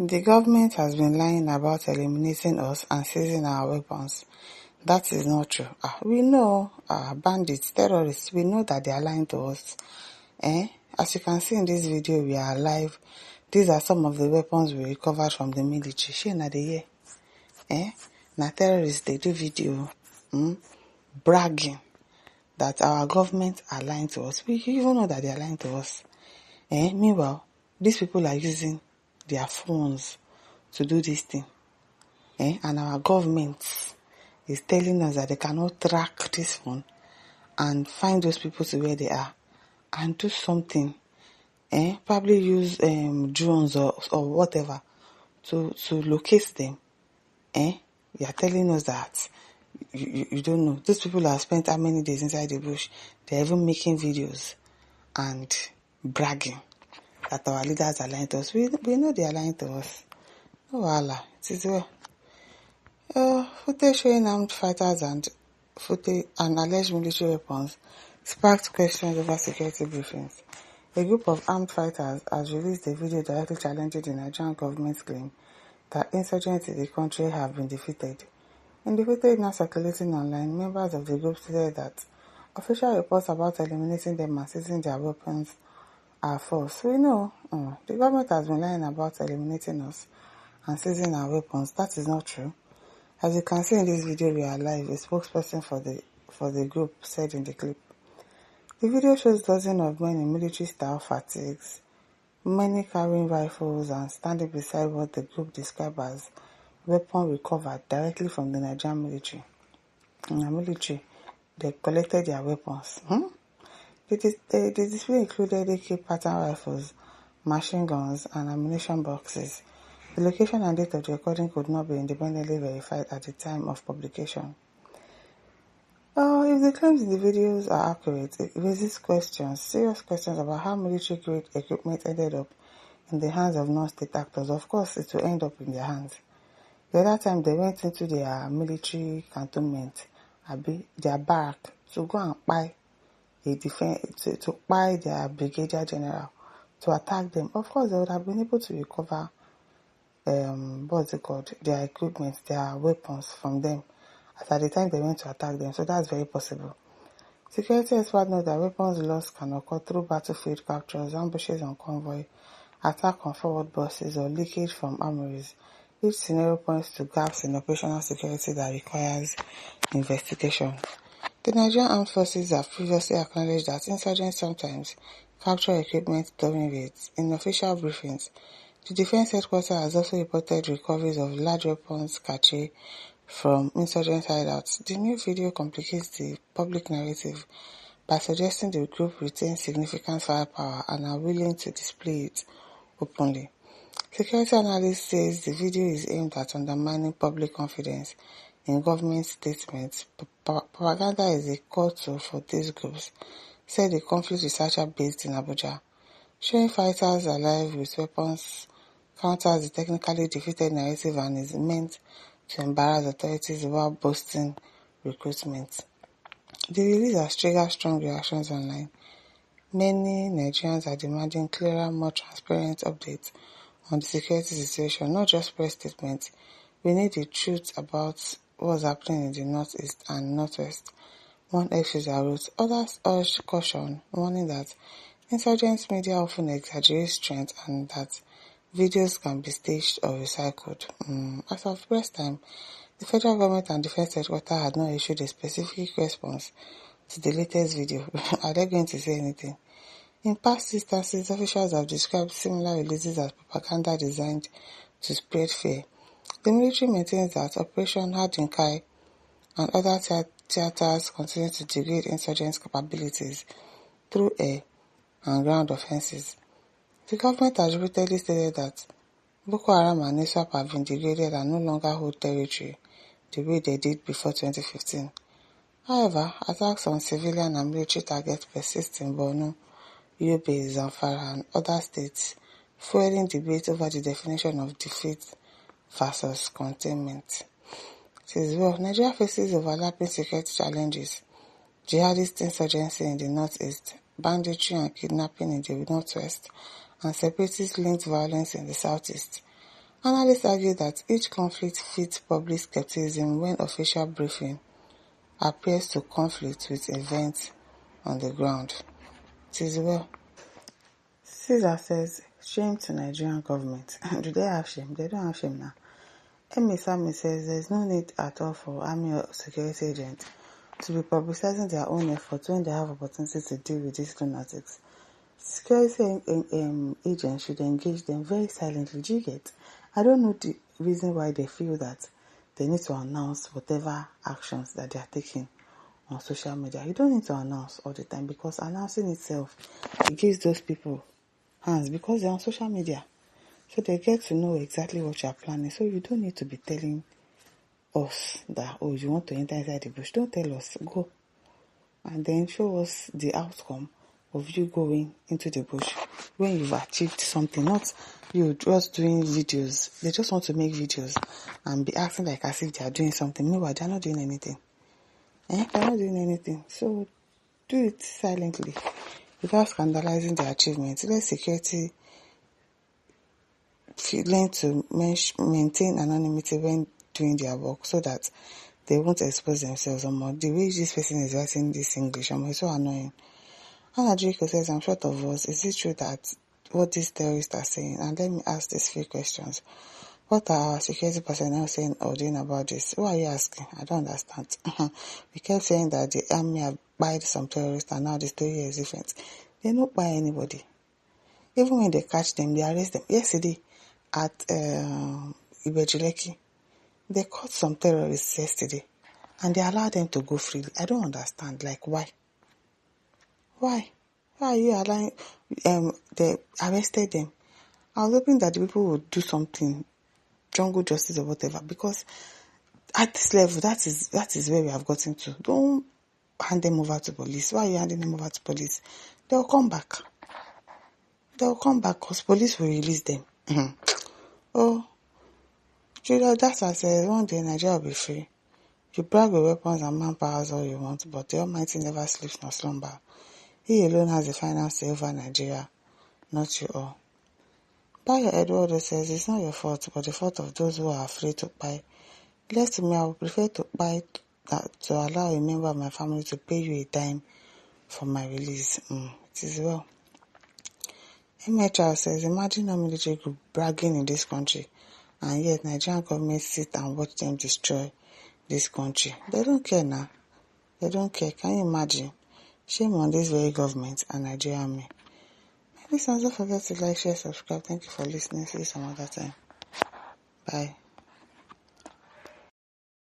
The government has been lying about eliminating us and seizing our weapons. That is not true. We know bandits, terrorists, we know that they are lying to us. As you can see in this video, we are alive. These are some of the weapons we recovered from the military. Shey na dey hear? Na terrorists, they do video bragging that our government are lying to us. We even know that they are lying to us. Meanwhile, these people are using their phones to do this thing. And our government is telling us that they cannot track this phone and find those people to where they are and do something. Probably use drones or whatever to locate them. You are telling us that you don't know. These people have spent how many days inside the bush? They're even making videos and bragging that our leaders are lying to us. We know they are lying to us. No wahala. It is well. Footage showing armed fighters and alleged military weapons sparked questions over security briefings. A group of armed fighters has released a video directly challenging the Nigerian government's claim that insurgents in the country have been defeated. In the footage now circulating online, members of the group said that official reports about eliminating them and seizing their weapons are false. We know the government has been lying about eliminating us and seizing our weapons. That is not true. As you can see in this video, we are live. A spokesperson for the group said in the clip. The video shows dozens of men in military-style fatigues, many carrying rifles and standing beside what the group described as weapon recovered directly from the Nigerian military. In the military, they collected their weapons. The display included AK pattern rifles, machine guns, and ammunition boxes. The location and date of the recording could not be independently verified at the time of publication. If the claims in the videos are accurate, it raises serious questions about how military-grade equipment ended up in the hands of non-state actors. Of course, it will end up in their hands. The other time they went into their military cantonment, their barrack, to go and buy to buy their brigadier general to attack them. Of course, they would have been able to recover their equipment, their weapons from them at the time they went to attack them. So that's very possible. Security experts know that weapons lost can occur through battlefield captures, ambushes on convoy, attack on forward buses, or leakage from armories. Each scenario points to gaps in operational security that requires investigation. The Nigerian Armed Forces have previously acknowledged that insurgents sometimes capture equipment during raids. In official briefings, the Defense Headquarters has also reported recoveries of large weapons cache from insurgent hideouts. The new video complicates the public narrative by suggesting the group retains significant firepower and are willing to display it openly. Security analyst says the video is aimed at undermining public confidence in government statements. Propaganda is a core tool for these groups, said a conflict researcher based in Abuja. Showing fighters alive with weapons counters the technically defeated narrative and is meant to embarrass authorities while boosting recruitment. The release has triggered strong reactions online. Many Nigerians are demanding clearer, more transparent updates on the security situation, not just press statements. We need the truth about what's happening in the northeast and northwest. One ex-user wrote, others urged caution, warning that insurgents media often exaggerate strength and that videos can be staged or recycled. As of press time, the federal government and defense headquarters had not issued a specific response to the latest video. Are they going to say anything? In past instances, officials have described similar releases as propaganda designed to spread fear. The military maintains that Operation Hadinkai and other theaters continue to degrade insurgents' capabilities through air and ground offenses. The government has repeatedly stated that Boko Haram and ISWAP have been degraded and no longer hold territory the way they did before 2015. However, attacks on civilian and military targets persist in Borno, Yobe, Zamfara, and other states, fueling debate over the definition of defeat versus containment. Says, Nigeria faces overlapping security challenges: jihadist insurgency in the northeast, banditry and kidnapping in the northwest, and separatist-linked violence in the southeast. Analysts argue that each conflict feeds public skepticism when official briefing appears to conflict with events on the ground. It is well. Caesar says, shame to Nigerian government. Do they have shame? They don't have shame now. Emi Sami says there is no need at all for army or security agents to be publicizing their own efforts when they have opportunity to deal with these lunatics. Security agents should engage them very silently. Do you get? I don't know the reason why they feel that they need to announce whatever actions that they are taking on social media. You don't need to announce all the time, because announcing itself, it gives those people hands, because they're on social media. So they get to know exactly what you are planning. So you don't need to be telling us that, oh, you want to enter inside the bush. Don't tell us. Go. And then show us the outcome of you going into the bush when you've achieved something. Not you just doing videos. They just want to make videos and be acting like as if they are doing something. Meanwhile, they're not doing anything. They're not doing anything. So do it silently without scandalizing their achievements. Let security learn to maintain anonymity when doing their work, so that they won't expose themselves more. The way this person is writing this English, it's so annoying. Anna Draco says, I'm short of words. Is it true that what these terrorists are saying? And let me ask these few questions. What are our security personnel saying or doing about this? Who are you asking? I don't understand. We kept saying that the army have buyed some terrorists, and now the story is different. They don't buy anybody. Even when they catch them, they arrest them. Yesterday, at Ibejileki, they caught some terrorists yesterday, and they allowed them to go freely. I don't understand. Like, why? Why are you allowing? They arrested them. I was hoping that the people would do something, jungle justice or whatever, because at this level, that is where we have gotten to. Don't hand them over to police. Why are you handing them over to police? They'll come back. Because police will release them. Oh, Julia, that's why I said one day Nigeria will be free. You brag with weapons and manpowers all you want, but the Almighty never sleeps nor slumber. He alone has the final say over Nigeria, not you all. Bayo Eduardo says it's not your fault, but the fault of those who are afraid to buy. Lest to me, I would prefer to buy to allow a member of my family to pay you a dime for my release. It is well. MHR says, imagine a military group bragging in this country, and yet Nigerian government sit and watch them destroy this country. They don't care now. They don't care. Can you imagine? Shame on this very government and Nigerian army. Please don't forget to like, share, subscribe. Thank you for listening. See you some other time. Bye.